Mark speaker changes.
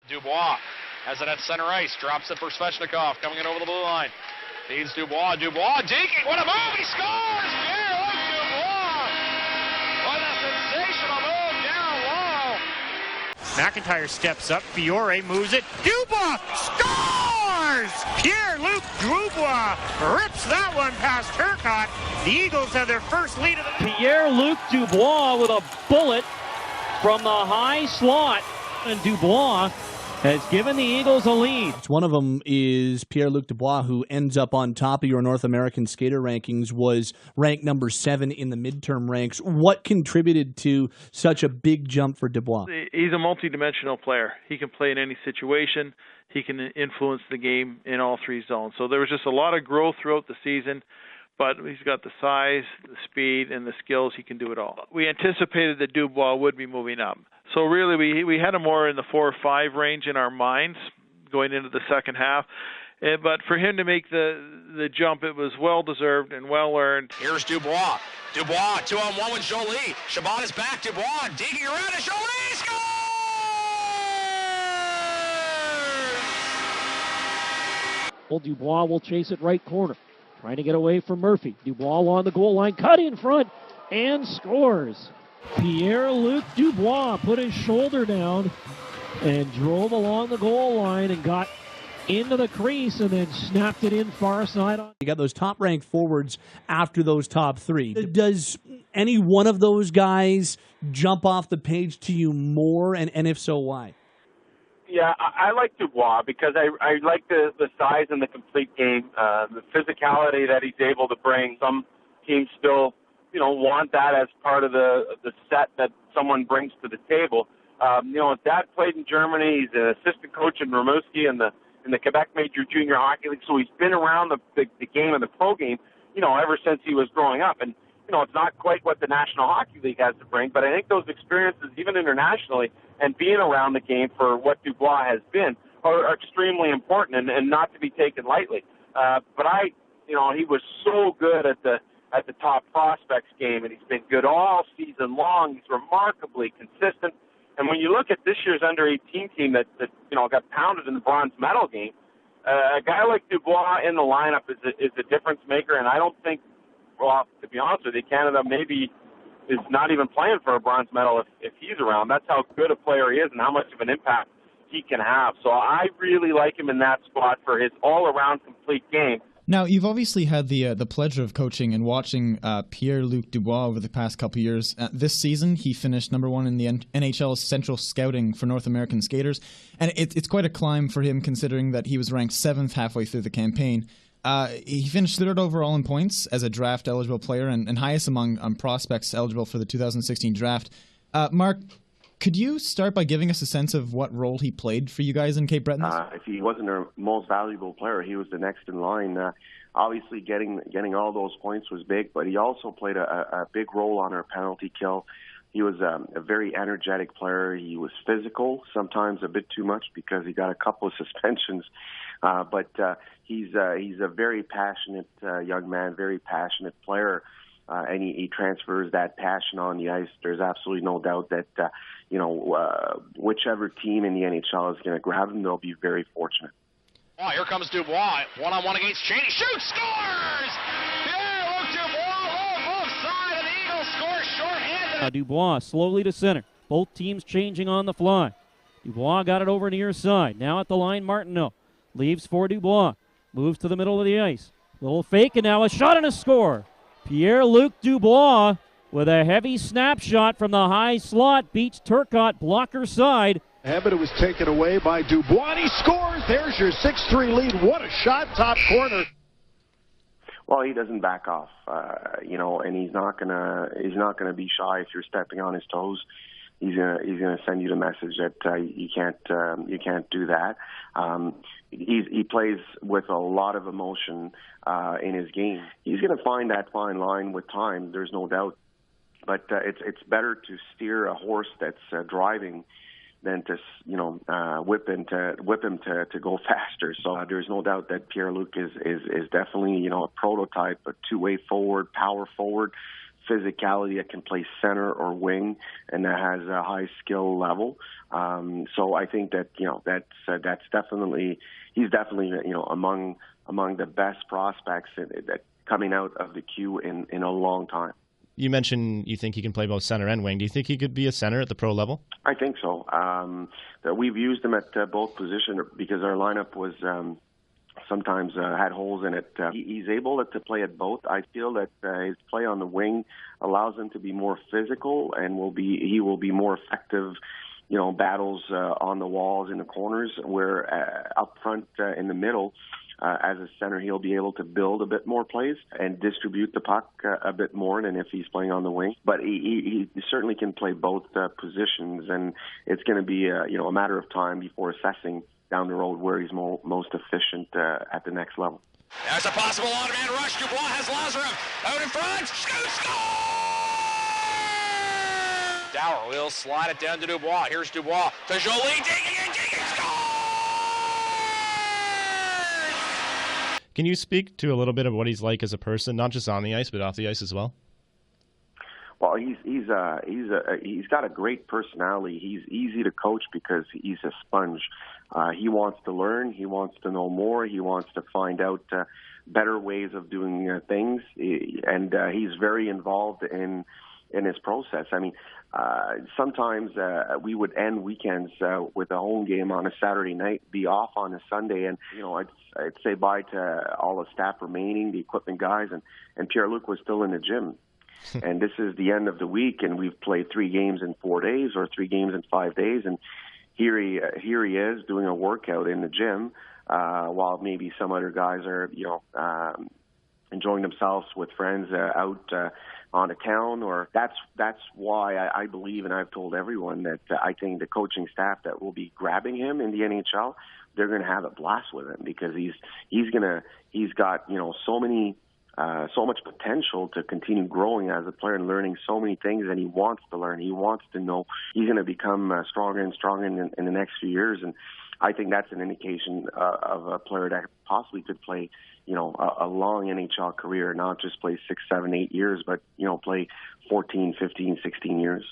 Speaker 1: Dubois has it at center ice, drops it for Svechnikov, coming in over the blue line. Feeds Dubois, dinking, what a move, he scores! Pierre-Luc Dubois! What a sensational move down low!
Speaker 2: McIntyre steps up, Fiore moves it, Dubois scores! Pierre-Luc Dubois rips that one past Turcotte. The Eagles have their first lead of the...
Speaker 3: Pierre-Luc Dubois with a bullet from the high slot, and Dubois has given the Eagles a lead.
Speaker 4: One of them is Pierre-Luc Dubois, who ends up on top of your North American skater rankings, was ranked number 7 in the midterm ranks. What contributed to such a big jump for Dubois?
Speaker 5: He's a multi-dimensional player. He can play in any situation. He can influence the game in all 3 zones. So there was just a lot of growth throughout the season, but he's got the size, the speed, and the skills. He can do it all. We anticipated that Dubois would be moving up. So really, we had him more in the 4 or 5 range in our minds going into the second half. But for him to make the jump, it was well-deserved and well-earned.
Speaker 1: Here's Dubois. Dubois, 2-on-1 with Jolie. Chabot is back. Dubois digging around and Jolie scores!
Speaker 3: Well, Dubois will chase it right corner, trying to get away from Murphy. Dubois on the goal line, cut in front, and scores. Pierre-Luc Dubois put his shoulder down and drove along the goal line and got into the crease and then snapped it in far side.
Speaker 4: You got those top-ranked forwards after those top 3. Does any one of those guys jump off the page to you more, and if so, why?
Speaker 6: Yeah, I like Dubois because I like the size and the complete game, the physicality that he's able to bring. Some teams still want that as part of the set that someone brings to the table. His dad played in Germany. He's an assistant coach in Rimouski in the Quebec Major Junior Hockey League. So he's been around the game and the pro game, ever since he was growing up. And, it's not quite what the National Hockey League has to bring, but I think those experiences, even internationally, and being around the game for what Dubois has been are extremely important and not to be taken lightly. But he was so good at the top prospects game, and he's been good all season long. He's remarkably consistent. And when you look at this year's under-18 team that got pounded in the bronze medal game, a guy like Dubois in the lineup is a difference maker, and I don't think, well, to be honest with you, Canada maybe is not even playing for a bronze medal if he's around. That's how good a player he is and how much of an impact he can have. So I really like him in that spot for his all-around complete game.
Speaker 7: Now, you've obviously had the pleasure of coaching and watching Pierre-Luc Dubois over the past couple of years. This season, he finished number 1 in the NHL's Central Scouting for North American skaters, and it's quite a climb for him considering that he was ranked 7th halfway through the campaign. He finished 3rd overall in points as a draft-eligible player and highest among prospects eligible for the 2016 draft. Mark, could you start by giving us a sense of what role he played for you guys in Cape Breton?
Speaker 8: If he wasn't our most valuable player, he was the next in line. Obviously, getting all those points was big, but he also played a big role on our penalty kill. He was a very energetic player. He was physical, sometimes a bit too much because he got a couple of suspensions. But he's a very passionate young man, very passionate player. And he transfers that passion on the ice. There's absolutely no doubt that, whichever team in the NHL is going to grab him, they'll be very fortunate.
Speaker 1: Oh, here comes Dubois. 1-on-1 against Cheney. Shoots, scores! Pierre-Luc Dubois, both sides, and the Eagles score shorthanded.
Speaker 3: Dubois slowly to center. Both teams changing on the fly. Dubois got it over near side. Now at the line, Martineau. Leaves for Dubois. Moves to the middle of the ice. Little fake, and now a shot and a score. Pierre-Luc Dubois with a heavy snapshot from the high slot beats Turcotte blocker side.
Speaker 9: But it was taken away by Dubois, and he scores. There's your 6-3 lead. What a shot, top corner.
Speaker 8: Well, he doesn't back off, and he's not gonna be shy if you're stepping on his toes. He's gonna send you the message that you can't do that. He plays with a lot of emotion in his game. He's going to find that fine line with time. There's no doubt. But it's better to steer a horse that's driving than to whip him to go faster. So there's no doubt that Pierre-Luc is definitely a prototype, a two-way forward, power forward, physicality, that can play center or wing, and that has a high skill level. So I think that that's definitely, he's definitely among the best prospects that coming out of the Q in a long time.
Speaker 10: You mentioned you think he can play both center and wing. Do you think he could be a center at the pro level?
Speaker 8: I think so. That we've used him at both positions because our lineup was sometimes had holes in it. He's able to play at both. I feel that his play on the wing allows him to be more physical and he will be more effective. Battles on the walls in the corners, where up front in the middle, as a center, he'll be able to build a bit more plays and distribute the puck a bit more than if he's playing on the wing. But he certainly can play both positions, and it's going to be a matter of time before assessing down the road where he's most efficient at the next level.
Speaker 1: There's a possible on-man rush. Dubois has Lazarev out in front. Score! Dower will slide it down to Dubois. Here's Dubois to Jolie, digging, scores!
Speaker 10: Can you speak to a little bit of what he's like as a person, not just on the ice, but off the ice as well?
Speaker 8: Well, he's got a great personality. He's easy to coach because he's a sponge. He wants to learn. He wants to know more. He wants to find out better ways of doing things, and he's very involved in his process. I mean, sometimes we would end weekends with a home game on a Saturday night, be off on a Sunday, and I'd say bye to all the staff remaining, the equipment guys, and Pierre-Luc was still in the gym. And this is the end of the week, and we've played 3 games in 4 days or 3 games in 5 days, and here he is doing a workout in the gym while maybe some other guys are enjoying themselves with friends out on a town. Or that's why I believe, and I've told everyone that I think the coaching staff that will be grabbing him in the NHL, they're going to have a blast with him because he's got so much potential to continue growing as a player and learning so many things, and he wants to learn. He wants to know. He's going to become stronger and stronger in the next few years, and I think that's an indication of a player that possibly could play, a long NHL career, not just play 6, 7, 8 years, but play 14, 15, 16 years.